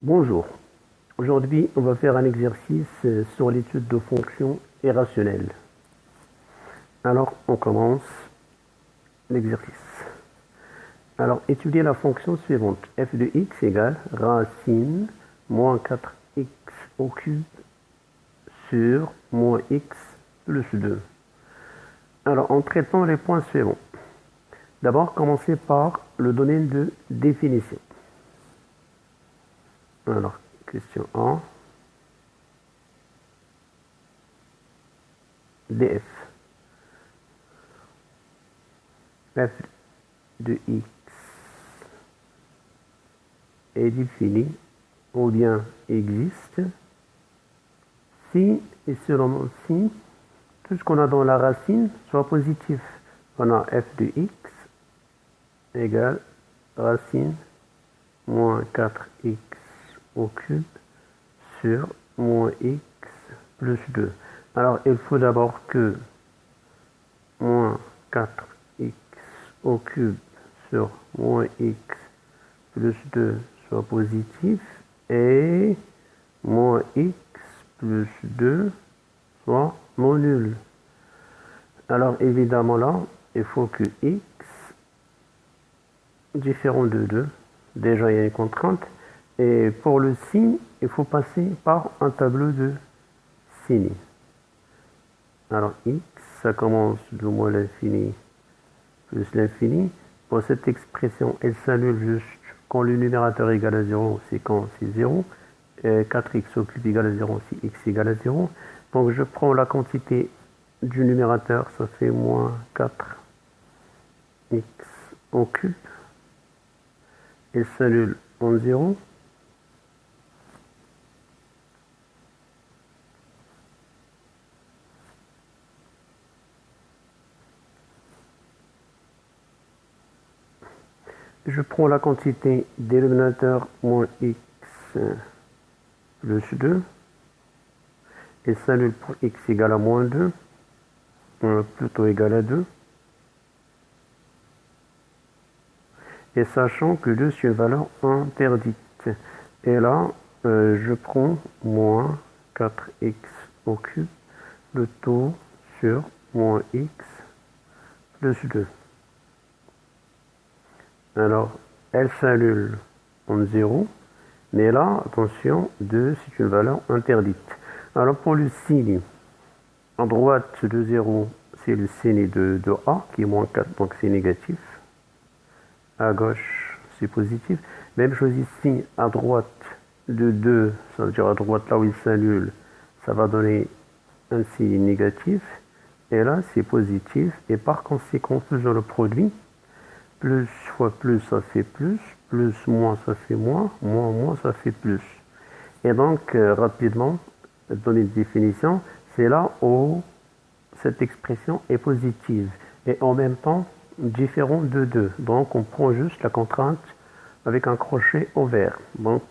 Bonjour, aujourd'hui on va faire un exercice sur l'étude de fonctions irrationnelles. Alors on commence l'exercice. Alors étudier la fonction suivante, f de x égale racine moins 4x au cube sur moins x plus 2. Alors en traitant les points suivants, d'abord commencer par le domaine de définition. Alors question 1, df. F de x est défini ou bien existe si et seulement si tout ce qu'on a dans la racine soit positif. On a f de x égale racine moins 4x au cube sur moins x plus 2. Alors il faut d'abord que moins 4x au cube sur moins x plus 2 soit positif et moins x plus 2 soit non nul. Alors évidemment là, il faut que x différent de 2, déjà il y a une contrainte, et pour le signe, il faut passer par un tableau de signe. Alors x, ça commence de moins l'infini plus l'infini. Pour cette expression, elle s'annule juste quand le numérateur est égal à 0, c'est quand c'est 0. 4x au cube égale à 0 si x égale à 0. Donc je prends la quantité du numérateur, ça fait moins 4x au cube. Elle s'annule en 0. Je prends la quantité dénominateur moins x plus 2. Elle s'annule pour x égale à moins 2. Plutôt égal à 2. Et sachant que 2 c'est une valeur interdite. Et là, je prends moins 4x au cube, le tout sur moins x plus 2. Alors, elle s'annule en 0, mais là, attention, 2 c'est une valeur interdite. Alors pour le signe, à droite de 0, c'est le signe de A, qui est moins 4, donc c'est négatif. À gauche, c'est positif. Même chose ici, à droite de 2, ça veut dire à droite là où il s'annule, ça va donner un signe négatif. Et là, c'est positif. Et par conséquent, faisons le produit. Plus fois plus, ça fait plus moins, ça fait moins moins, ça fait plus. Et donc, rapidement, donner une définition, c'est là où cette expression est positive et en même temps différent de 2. Donc, on prend juste la contrainte avec un crochet au vert. Donc,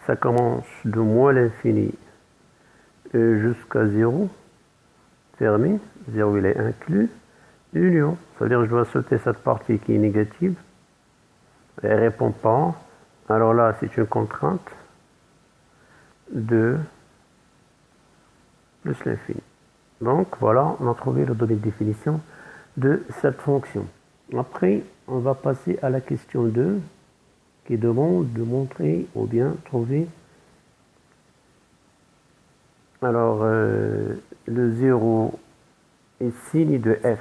ça commence de moins l'infini jusqu'à 0, fermé. 0, il est inclus. Union, ça veut dire que je dois sauter cette partie qui est négative. Elle ne répond pas. Alors là, c'est une contrainte. 2 plus l'infini. Donc voilà, on a trouvé le domaine de définition de cette fonction. Après, on va passer à la question 2 qui demande de montrer ou bien trouver. Alors, le 0 est signe de f.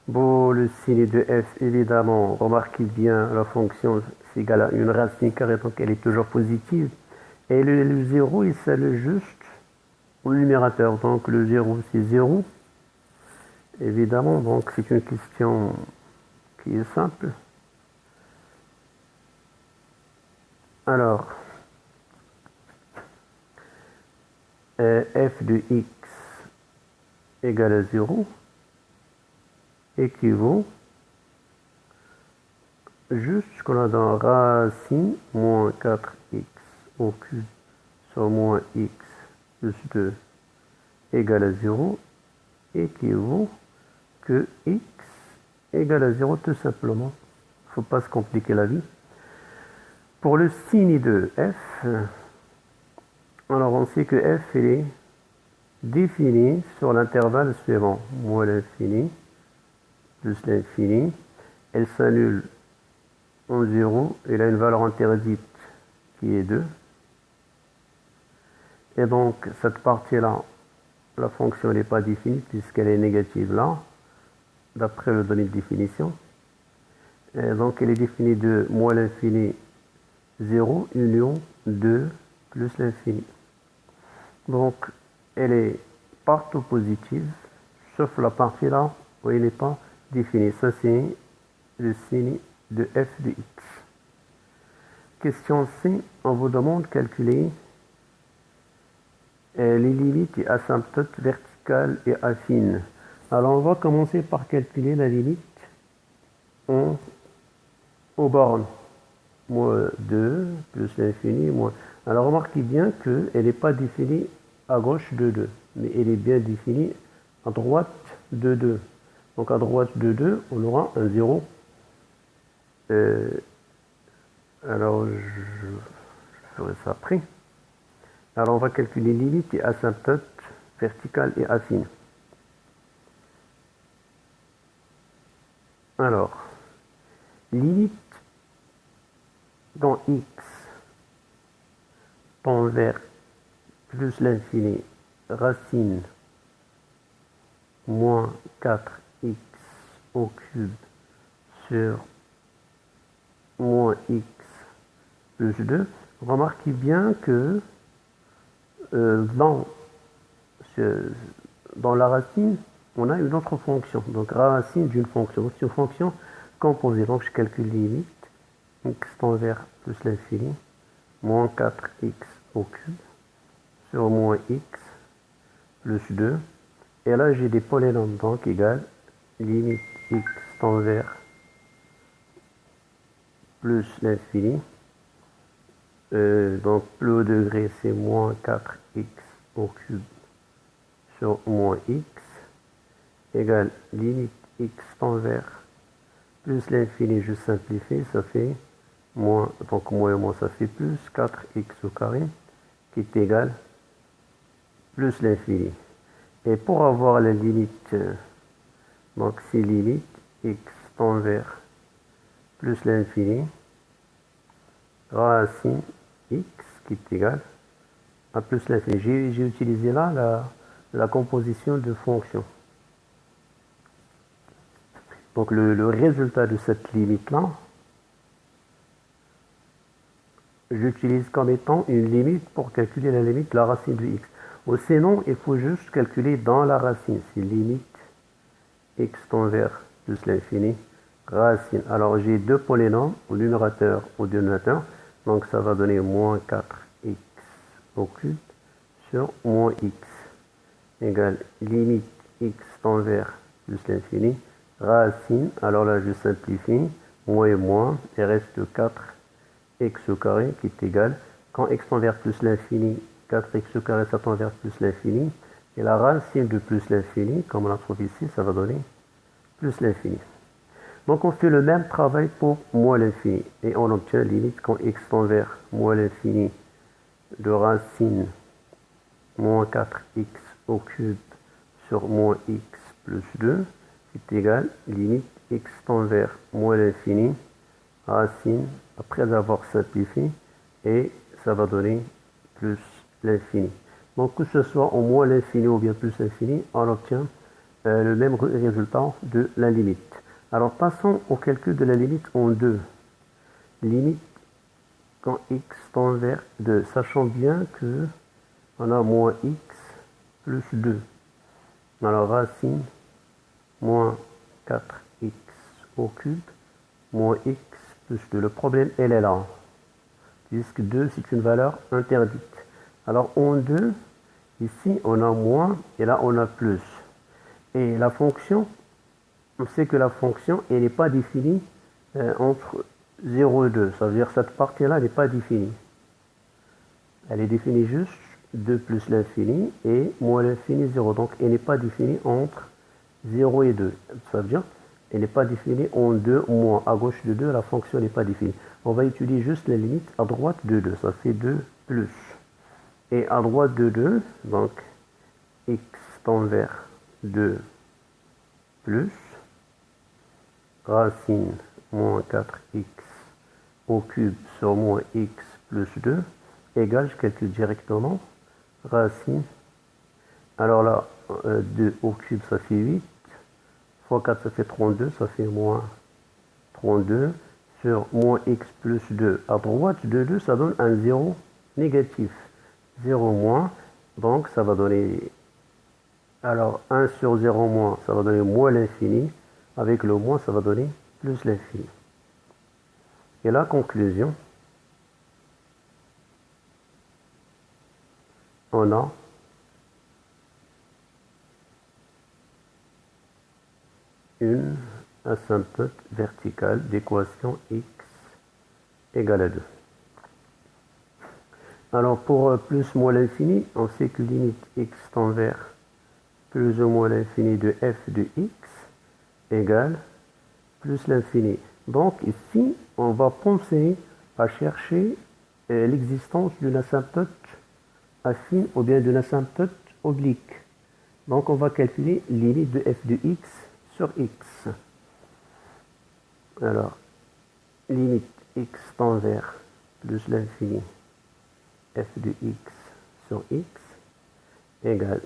Bon, le signe de f, évidemment, remarquez bien, la fonction c'est égal à une racine carrée, donc elle est toujours positive. Et le 0, il s'allume juste au numérateur. Donc le 0, c'est 0. Évidemment, donc c'est une question qui est simple. Alors, f de x égale à 0 équivaut juste ce qu'on a dans racine moins 4x au cube sur moins x plus 2 égale à 0 équivaut que x égale à 0 tout simplement. Il ne faut pas se compliquer la vie. Pour le signe de f, alors on sait que f est défini sur l'intervalle suivant, moins l'infini plus l'infini, elle s'annule en 0, elle a une valeur interdite qui est 2. Et donc cette partie-là, la fonction n'est pas définie puisqu'elle est négative là, d'après le donné de définition. Et donc elle est définie de moins l'infini 0 union 2 plus l'infini. Donc elle est partout positive, sauf la partie là où elle n'est pas définie. Ça c'est le signe de f de x. Question C, on vous demande de calculer les limites et asymptotes verticales et affines. Alors on va commencer par calculer la limite aux bornes. Moins 2 plus l'infini moins. Alors remarquez bien qu'elle n'est pas définie à gauche de 2, mais elle est bien définie à droite de 2. Donc à droite de 2, on aura un 0. Alors je ferai ça après. Alors on va calculer limite et asymptote verticale et affine. Alors, limite dans x tend vers plus l'infini racine moins 4x au cube sur moins x plus 2. Remarquez bien que dans la racine, on a une autre fonction. Donc racine d'une fonction. C'est une fonction composée. Donc je calcule limite x tend vers plus l'infini moins 4x au cube sur moins x plus 2. Et là j'ai des polynômes donc égal limite x tend vers plus l'infini. Donc le au degré c'est moins 4x au cube sur moins x égale limite x tend vers plus l'infini, je simplifie, ça fait moins, donc moins et moins ça fait plus 4x au carré qui est égal plus l'infini. Et pour avoir la limite, donc c'est limite x tend vers plus l'infini racine x qui est égal à plus l'infini. J'ai utilisé là la composition de fonctions. Donc le résultat de cette limite-là, j'utilise comme étant une limite pour calculer la limite de la racine de x. Ou sinon, il faut juste calculer dans la racine. C'est limite x tend vers plus l'infini racine. Alors j'ai deux polynômes au numérateur au dénominateur. Donc ça va donner moins 4x au cube sur moins x égale limite x tend vers plus l'infini racine. Alors là je simplifie, moins et moins, il reste 4x au carré qui est égal, quand x tend vers plus l'infini, 4x au carré ça tend vers plus l'infini, et la racine de plus l'infini, comme on la trouve ici, ça va donner plus l'infini. Donc on fait le même travail pour moins l'infini, et on obtient limite quand x tend vers moins l'infini de racine moins 4x au cube sur moins x plus 2, est égal limite x tend vers moins l'infini racine après avoir simplifié et ça va donner plus l'infini. Donc que ce soit au moins l'infini ou bien plus l'infini, on obtient le même résultat de la limite. Alors passons au calcul de la limite en deux. Limite quand x tend vers 2, sachant bien que on a moins x plus 2. Alors racine moins 4x au cube moins x plus 2. Le problème, elle est là, puisque 2, c'est une valeur interdite. Alors, en 2, ici, on a moins, et là, on a plus. Et la fonction, on sait que la fonction, elle n'est pas définie entre 0 et 2. Ça veut dire que cette partie-là n'est pas définie. Elle est définie juste 2 plus l'infini et moins l'infini 0. Donc, elle n'est pas définie entre 0 et 2. Ça veut dire elle n'est pas définie en 2 moins. À gauche de 2, la fonction n'est pas définie. On va étudier juste la limite à droite de 2. Ça fait 2 plus. Et à droite de 2, donc x tend vers 2 plus racine moins 4x au cube sur moins x plus 2 égale, je calcule directement, racine. Alors là, 2 au cube, ça fait 8. Fois 4, ça fait 32. Ça fait moins 32 sur moins x plus 2. À droite de 2, ça donne un 0 négatif. 0 moins. Donc, ça va donner... Alors, 1 sur 0 moins, ça va donner moins l'infini. Avec le moins, ça va donner plus l'infini. Et la conclusion, on a une asymptote verticale d'équation x égale à 2. Alors pour plus moins l'infini, on sait que limite x tend vers plus ou moins l'infini de f de x égale plus l'infini. Donc ici, on va penser à chercher l'existence d'une asymptote affine ou bien d'une asymptote oblique. Donc on va calculer limite de f de x sur x. Alors, limite x tend vers plus l'infini f de x sur x égale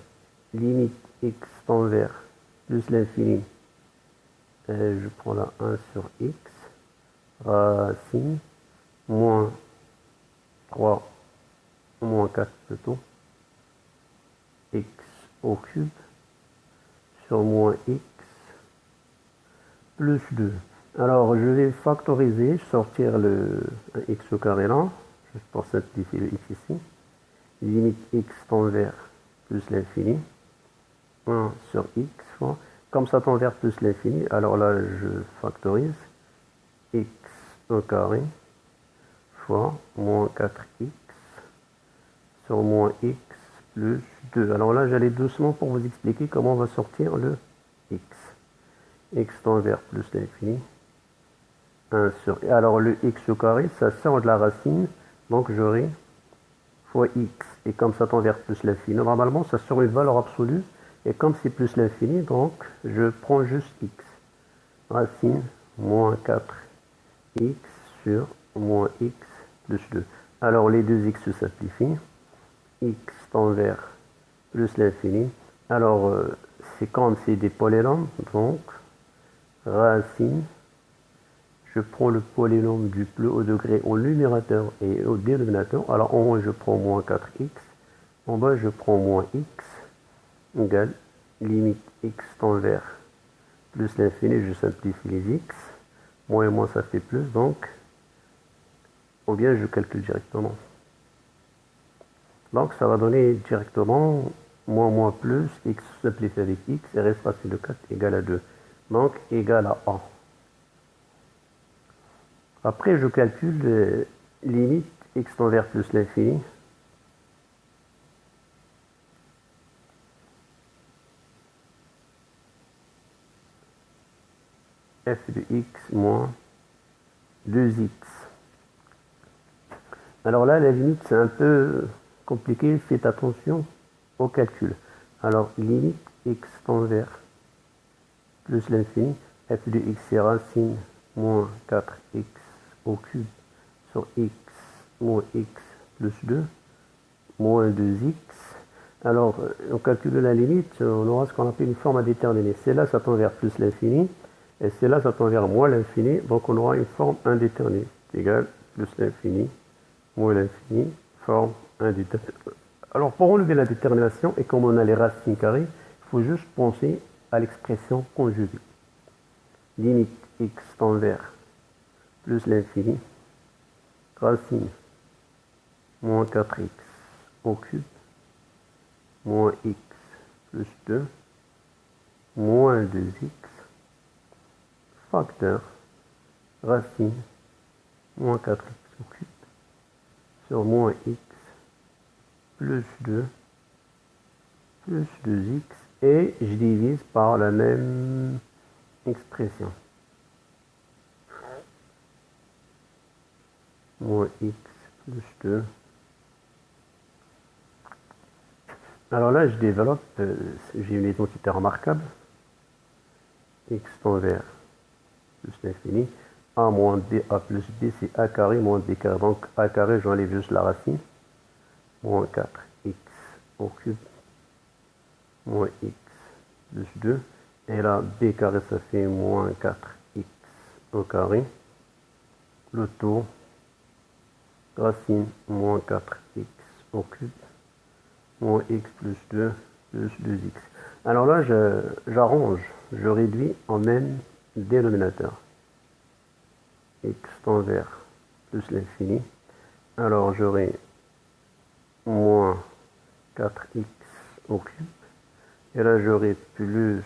limite x tend vers plus l'infini, je prends la 1 sur x, racine, moins 3, moins 4 plutôt, x au cube, sur moins x, plus 2. Alors, je vais factoriser, sortir le x au carré là, juste pour simplifier le x ici. Limite x tend vers plus l'infini, 1 sur x fois, comme ça tend vers plus l'infini, alors là, je factorise, x au carré fois moins 4x sur moins x plus 2. Alors là, j'allais doucement pour vous expliquer comment on va sortir le x. X tend vers plus l'infini. 1 sur... Alors le x au carré, ça sort de la racine. Donc j'aurai fois x. Et comme ça tend vers plus l'infini, normalement ça sort une valeur absolue. Et comme c'est plus l'infini, donc je prends juste x. Racine moins 4x sur moins x plus 2. Alors les deux x se simplifient. X tend vers plus l'infini. Alors c'est comme c'est des polynômes, donc racine, je prends le polynôme du plus haut degré au numérateur et au dénominateur. Alors en haut je prends moins 4x, en bas je prends moins x égale limite x tend vers plus l'infini, je simplifie les x, moins et moins ça fait plus, donc ou bien je calcule directement. Donc ça va donner directement moins plus, x simplifié avec x, et reste facile de 4 égale à 2. Donc égal à A. Après je calcule limite x tend vers plus l'infini. F de x moins 2x. Alors là, la limite, c'est un peu compliqué. Faites attention au calcul. Alors, limite x tend vers plus l'infini. F de x, c'est racine moins 4x au cube sur x moins x plus 2 moins 2x. Alors, on calcule la limite, on aura ce qu'on appelle une forme indéterminée. Celle-là, ça tend vers plus l'infini. Et celle-là, ça tend vers moins l'infini. Donc, on aura une forme indéterminée. C'est égal plus l'infini moins l'infini, forme indéterminée. Alors, pour enlever la détermination, et comme on a les racines carrées, il faut juste penser à l'expression conjuguée. Limite x tend vers plus l'infini, racine moins 4x au cube, moins x plus 2, moins 2x, facteur, racine, moins 4x au cube, sur moins x, plus 2, plus 2x, et je divise par la même expression. moins x plus 2. Alors là, je développe, j'ai une identité remarquable. X tend vers plus l'infini. A moins ba plus b, c'est a carré moins b carré. Donc a carré, j'enlève juste la racine. Moins 4x au cube. Moins x plus 2. Et là, b carré, ça fait moins 4x au carré. Le tout, racine, moins 4x au cube. Moins x plus 2 plus 2x. Alors là, j'arrange, je réduis en même dénominateur. X tend vers plus l'infini. Alors j'aurai moins 4x au cube. Et là, j'aurai plus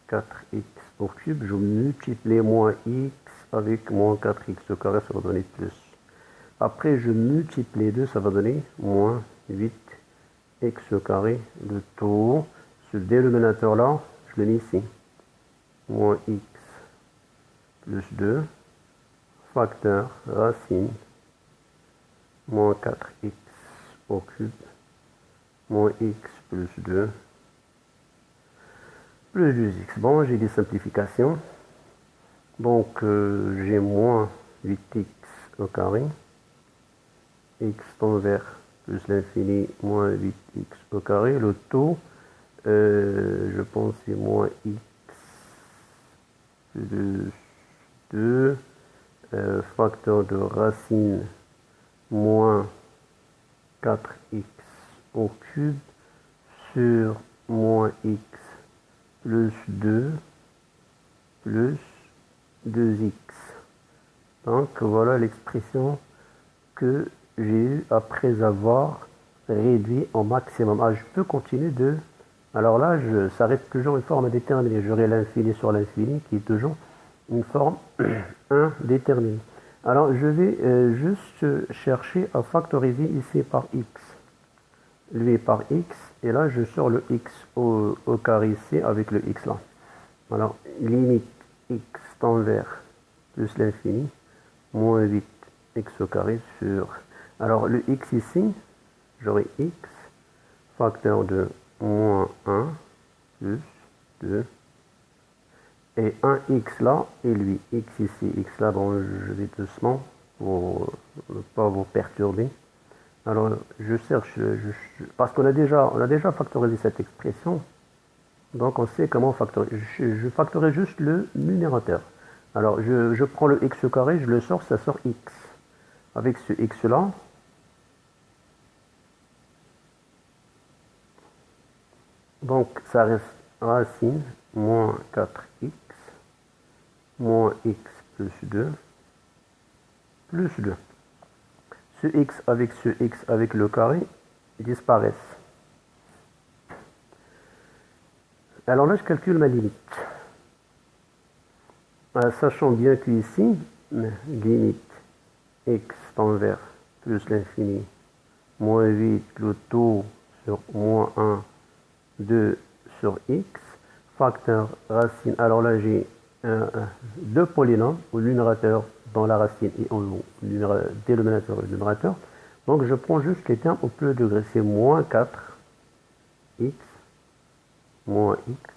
4x au cube. Je multiplie moins x avec moins 4x au carré, ça va donner plus. Après, je multiplie 2, ça va donner moins 8x au carré. Le tout, ce dénominateur-là, je le mets ici. Moins x plus 2, facteur, racine, moins 4x au cube, moins x plus 2, plus 2x. Bon, j'ai des simplifications. Donc, j'ai moins 8x au carré, x tend vers plus l'infini, moins 8x au carré. Le taux, je pense c'est moins x plus 2, facteur de racine, moins 4x au cube sur moins x plus 2 plus 2x. Donc voilà l'expression que j'ai eue après avoir réduit au maximum. Ah, je peux continuer de... Alors là, ça reste toujours une forme indéterminée. J'aurai l'infini sur l'infini qui est toujours une forme indéterminée. Alors je vais juste chercher à factoriser ici par x. Lui par x. Et là, je sors le x au carré ici avec le x là. Alors, limite x tend vers plus l'infini, moins 8x au carré sur... Alors, le x ici, j'aurai x, facteur de moins 1 plus 2. Et 1x là, et lui, x ici, x là, bon, je vais doucement pour ne pas vous perturber. Alors, je cherche, parce qu'on a déjà factorisé cette expression, donc on sait comment factoriser. Je factorise juste le numérateur. Alors, je prends le x au carré, je le sors, ça sort x. Avec ce x là, donc ça reste racine, moins 4x, moins x plus 2, plus 2. Ce x avec le carré disparaissent. Alors là, je calcule ma limite. Sachant bien qu'ici, limite x tend vers plus l'infini, moins 8, le taux sur moins 1, 2 sur x, facteur racine. Alors là, j'ai deux polynômes au numérateur dans la racine et au dénominateur et au numérateur. Donc je prends juste les termes au plus degré. C'est moins 4x, moins x.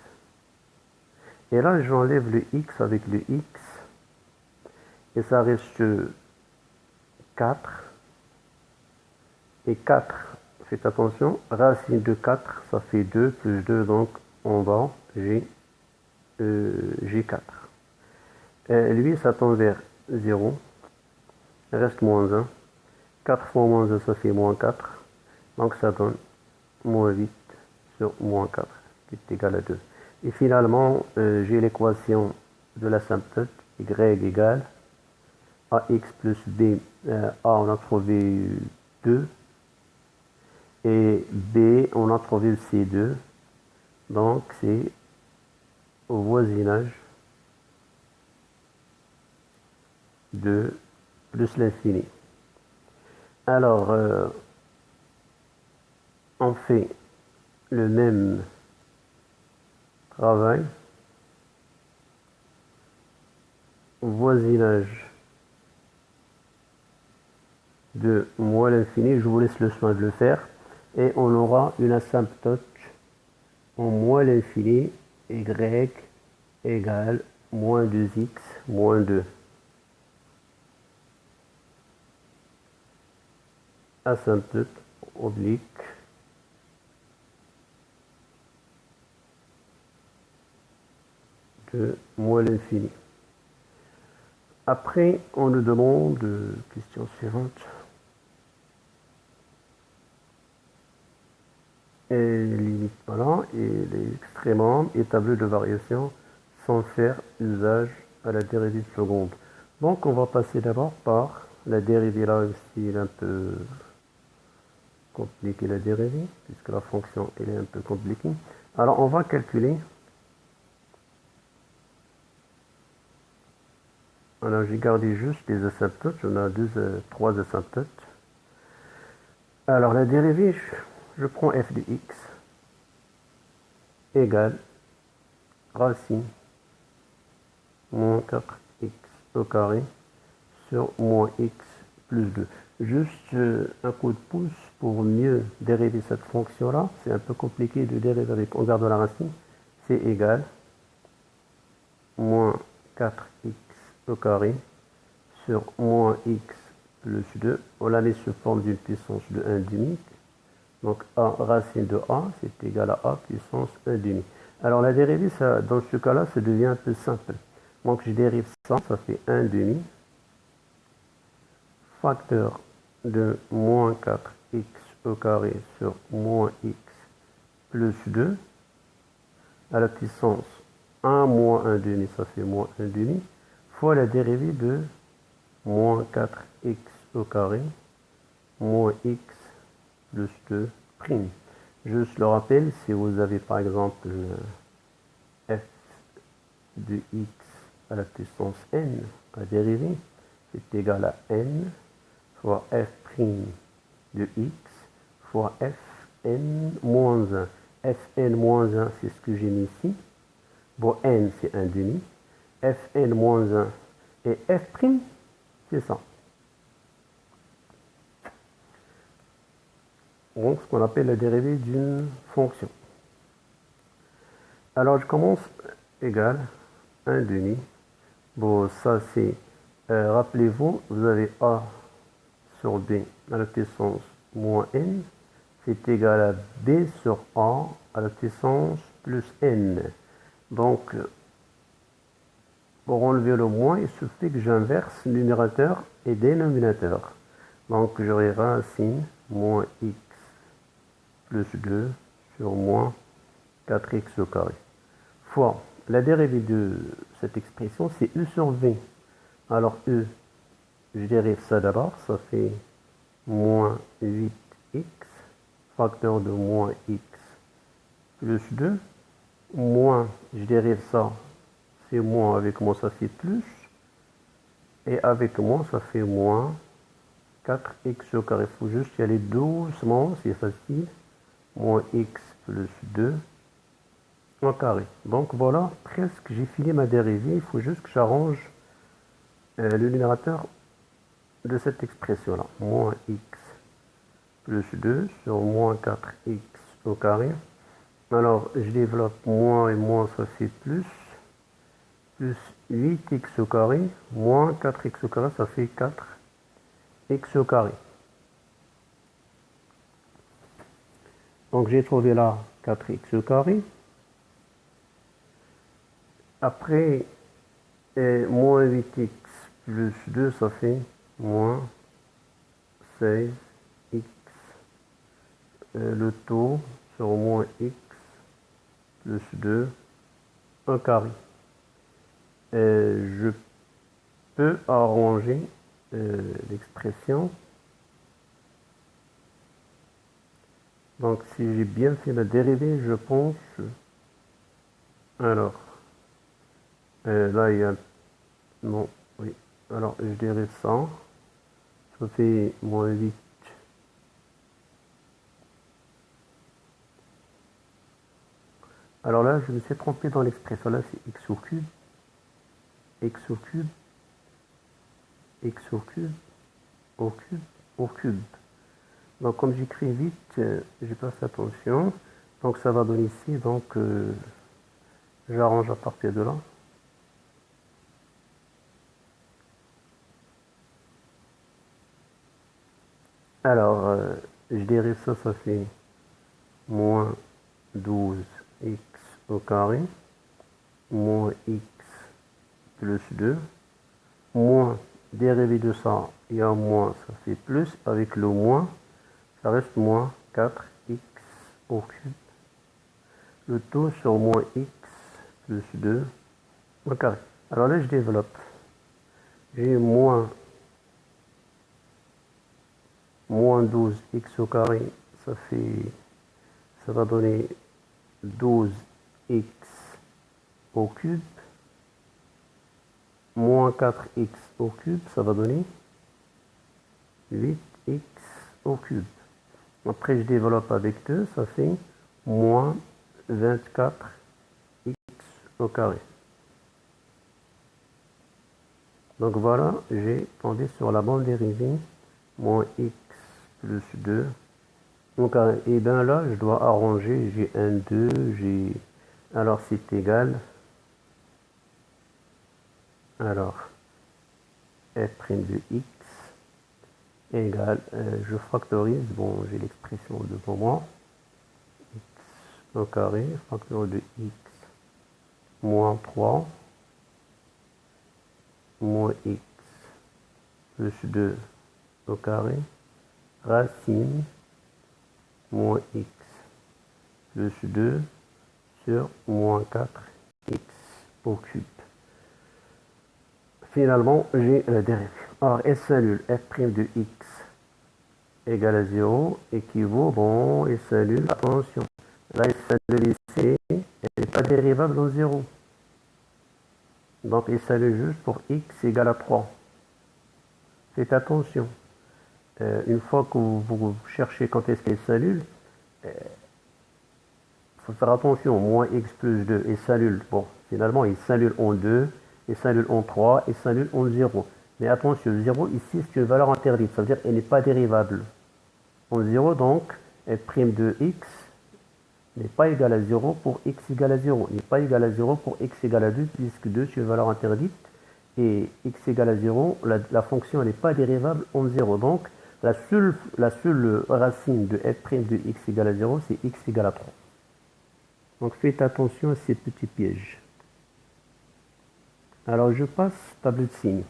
Et là, j'enlève le x avec le x. Et ça reste 4. Et 4, faites attention, racine de 4, ça fait 2 plus 2, donc en bas, j'ai 4. Lui, ça tend vers 0. Il reste moins 1. 4 fois moins 1, ça fait moins 4. Donc ça donne moins 8 sur moins 4, qui est égal à 2. Et finalement, j'ai l'équation de la symptote, y égale ax plus b. A, on a trouvé 2. Et b, on a trouvé C2. Donc c'est au voisinage de plus l'infini. Alors, on fait le même travail. Voisinage de moins l'infini. Je vous laisse le soin de le faire. Et on aura une asymptote en moins l'infini, y égale moins 2x moins 2. Asymptote oblique de moins l'infini. Après, on nous demande, question suivante, et limite, voilà, et l'extrémum et tableau de variation sans faire usage à la dérivée seconde. Donc, on va passer d'abord par la dérivée là aussi, il est un peu compliqué la dérivée, puisque la fonction elle est un peu compliquée. Alors, on va calculer. Alors, j'ai gardé juste les asymptotes, on a trois asymptotes. Alors, la dérivée, je prends f de x égale racine moins 4x au carré sur moins x plus 2. Juste un coup de pouce pour mieux dériver cette fonction-là. C'est un peu compliqué de dériver avec, on garde la racine. C'est égal moins 4x au carré sur moins x plus 2. On la met sous forme d'une puissance de 1 demi. Donc a racine de a, c'est égal à a puissance 1 demi. Alors la dérivée, ça, dans ce cas-là, ça devient un peu simple. Donc je dérive ça, ça fait 1 demi. Facteur de moins 4x au carré sur moins x plus 2 à la puissance 1 moins 1 demi, ça fait moins 1 demi, fois la dérivée de moins 4x au carré moins x plus 2 prime. Juste le rappel, si vous avez par exemple f de x à la puissance n à dériver, c'est égal à n fois f prime de x fois fn moins 1. Fn moins 1, c'est ce que j'ai mis ici. Bon, n, c'est 1 demi. Fn moins 1 et f prime, c'est ça. Donc, ce qu'on appelle la dérivée d'une fonction. Alors, je commence égal 1 demi. Bon, ça, c'est... rappelez-vous, vous avez a sur b à la puissance moins n, c'est égal à b sur a à la puissance plus n. Donc, pour enlever le moins, il suffit que j'inverse numérateur et dénominateur. Donc, j'aurai racine moins x plus 2 sur moins 4x au carré. Fois la dérivée de cette expression, c'est e sur v. Alors, e, je dérive ça d'abord, ça fait moins 8x, facteur de moins x plus 2, moins, je dérive ça, c'est moins, avec moins ça fait plus, et avec moins ça fait moins 4x au carré. Il faut juste y aller doucement, c'est facile, moins x plus 2 au carré. Donc voilà, presque j'ai fini ma dérivée, il faut juste que j'arrange le numérateur de cette expression-là, moins x plus 2 sur moins 4x au carré. Alors, je développe moins et moins, ça fait plus 8x au carré, moins 4x au carré, ça fait 4x au carré. Donc, j'ai trouvé là 4x au carré. Après, moins 8x plus 2, ça fait moins 16x. Le taux sur moins x plus 2 au carré. Je peux arranger l'expression. Donc, si j'ai bien fait la dérivée, je pense. Alors, là, il y a. Non, oui. Alors, je dérive ça. Ça fait moins 8. Alors là, je me suis trompé dans l'expression. Là, c'est x au cube. X au cube. X au cube. Au cube. au cube. Donc comme j'écris vite, j'ai pas fait attention. Donc ça va donner ici, donc j'arrange à partir de là. Alors, je dérive ça, ça fait moins 12x au carré, moins x plus 2, moins dérivé de ça, il y a moins, ça fait plus, avec le moins, ça reste moins 4x au cube. Le tout sur moins x plus 2 au carré. Alors là, je développe. J'ai moins 12x au carré, ça va donner 12x au cube, moins 4x au cube, ça va donner 8x au cube. Après, je développe avec 2, ça fait moins 24x au carré. Donc voilà, j'ai tombé sur la bande dérivée, moins x plus 2 au carré. Et bien là, je dois arranger, j'ai un 2, j'ai... Alors c'est égal, alors f' de x égale, je factorise, bon j'ai l'expression devant moi, x au carré, facteur de x moins 3, moins x plus 2 au carré, racine moins x plus 2 sur moins 4x au cube. Finalement, j'ai la dérivée. Alors, S cellule f' de x égale à 0 équivaut, bon, S cellule, attention, la S cellule ici, elle n'est pas dérivable en 0. Donc, S cellule juste pour x égale à 3. Faites attention. Une fois que vous cherchez quand est-ce qu'elle cellule, il faut faire attention. Moins x plus 2 et cellule. Bon, finalement, il cellule en 2, et cellule en 3, et cellule en 0. Mais attention, 0 ici, c'est une valeur interdite. Ça veut dire qu'elle n'est pas dérivable. En 0, donc, f' de x n'est pas égal à 0 pour x égale à 0. Il n'est pas égal à 0 pour x égale à 2, puisque 2, c'est une valeur interdite. Et x égale à 0, la fonction n'est pas dérivable en 0. Donc, la seule racine de f' de x égale à 0, c'est x égale à 3. Donc faites attention à ces petits pièges. Alors je passe tableau de signes.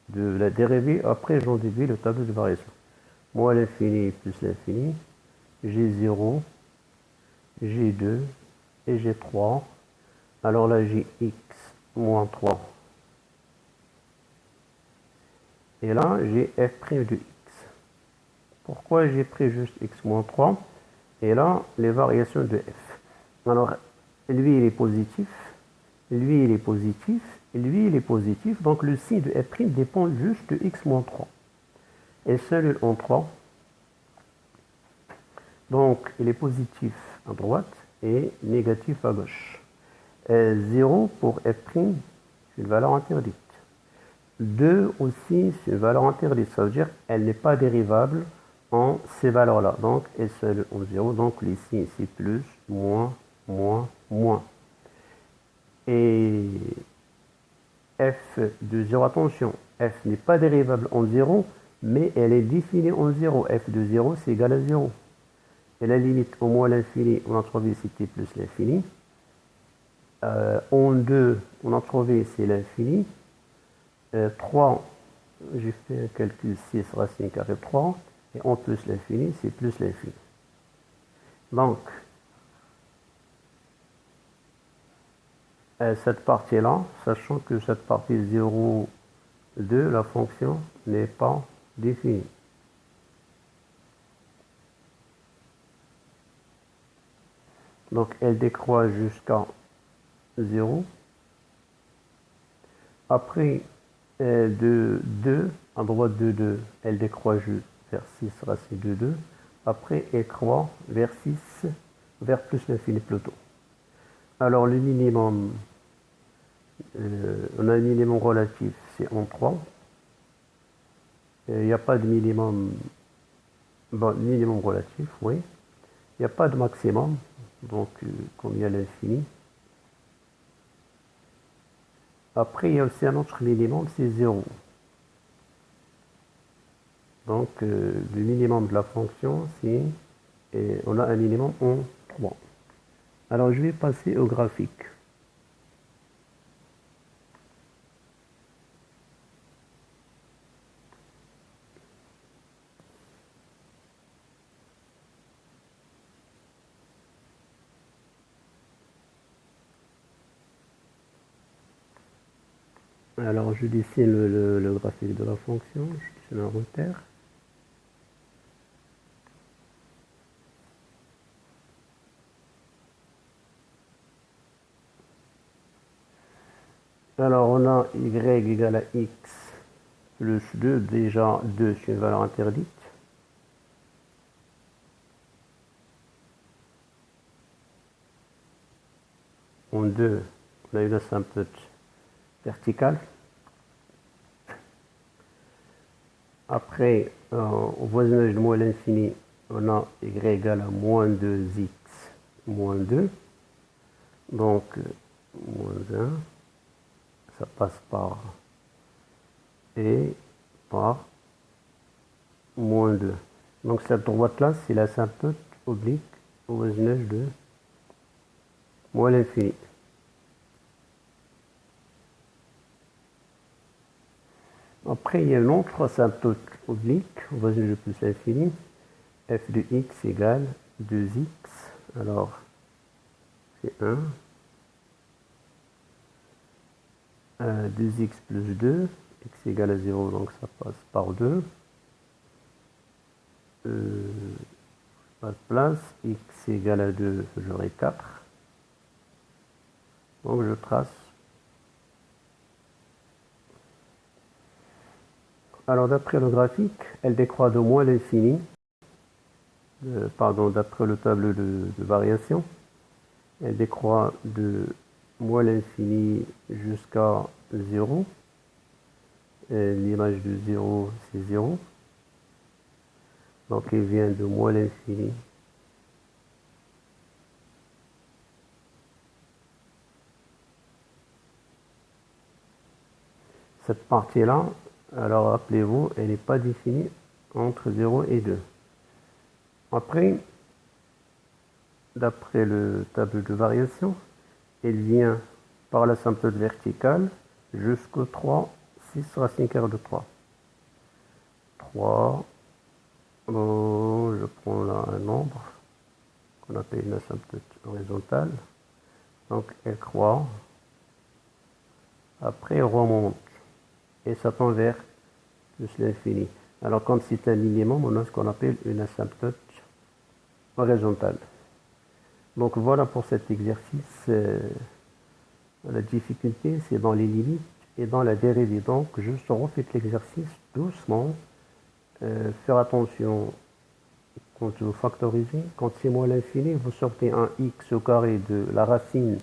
De la dérivée, après j'en déduis le tableau de variation. Moins l'infini plus l'infini, j'ai 0, j'ai 2 et j'ai 3. Alors là j'ai x moins 3. Et là j'ai f' de x. Pourquoi j'ai pris juste x moins 3? Et là, les variations de f. Alors, lui, il est positif. Lui, il est positif. Lui, il est positif. Donc, le signe de f' dépend juste de x moins 3. Et cellule en 3. Donc, il est positif à droite et négatif à gauche. 0 pour f', c'est une valeur interdite. 2 aussi, c'est une valeur interdite. Ça veut dire qu'elle n'est pas dérivable en ces valeurs-là. Donc, S cellule en 0. Donc, les signes, c'est plus, moins, moins, moins. Et f de 0, attention, f n'est pas dérivable en 0, mais elle est définie en 0. F de 0, c'est égal à 0. Et la limite au moins l'infini, on a trouvé c'était plus l'infini. En 2, on a trouvé c'est l'infini. 3, j'ai fait un calcul 6 racine carrée 3. Et en plus l'infini, c'est plus l'infini. Donc, cette partie-là, sachant que cette partie 0, 2, la fonction n'est pas définie. Donc, elle décroît jusqu'à 0. Après, de 2, à droite de 2, elle décroît juste vers 6 racine de 2. Après, elle croît vers 6, vers plus l'infini plutôt. Alors, le minimum, on a un minimum relatif, c'est en 3. Il n'y a pas de minimum, bon, minimum relatif, oui. Il n'y a pas de maximum, donc comme il y a l'infini. Après, il y a aussi un autre minimum, c'est 0. Donc, le minimum de la fonction, c'est, on a un minimum en 3. Alors, je vais passer au graphique. Alors, je dessine le graphique de la fonction. Je dessine un repère. Alors, on a y égale à x plus 2. Déjà, 2, c'est une valeur interdite. En 2, on a une asymptote verticale. Après, au voisinage de moins l'infini, on a y égale à moins 2x moins 2. Donc, moins 1, ça passe par et par moins 2. Donc, cette droite-là, c'est l'asymptote oblique au voisinage de moins l'infini. Après, il y a une autre asymptote oblique au voisinage de plus l'infini. F de x égale 2x. Alors, c'est 1. 2x plus 2, x égale à 0, donc ça passe par 2. Pas de place, x égale à 2, j'aurai 4. Donc je trace. Alors d'après le graphique, elle décroît de moins l'infini. Pardon, d'après le tableau de variation, elle décroît de moins l'infini jusqu'à 0. L'image de 0, c'est 0. Donc il vient de moins l'infini cette partie-là, alors rappelez-vous, elle n'est pas définie entre 0 et 2. Après, d'après le tableau de variation, elle vient par l'asymptote verticale jusqu'au 3, 6 racine carrée de 3. 3, bon, je prends là un nombre qu'on appelle une asymptote horizontale. Donc elle croît, après elle remonte, et ça tend vers plus l'infini. Alors quand c'est un minimum, on a ce qu'on appelle une asymptote horizontale. Donc voilà pour cet exercice. La difficulté, c'est dans les limites et dans la dérivée. Donc juste refaites l'exercice doucement. Faire attention quand vous factorisez. Quand c'est moins l'infini, vous sortez un x au carré de la racine.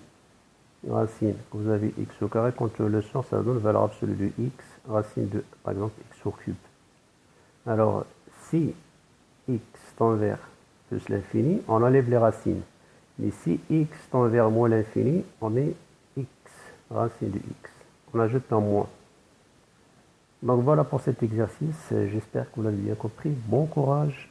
Vous avez x au carré, quand on le sort, ça donne la valeur absolue de x, racine de, par exemple, x au cube. Alors, si x tend vers plus l'infini, on enlève les racines. Mais si x tend vers moins l'infini, on met x, racine de x. On ajoute un moins. Donc voilà pour cet exercice. J'espère que vous l'avez bien compris. Bon courage.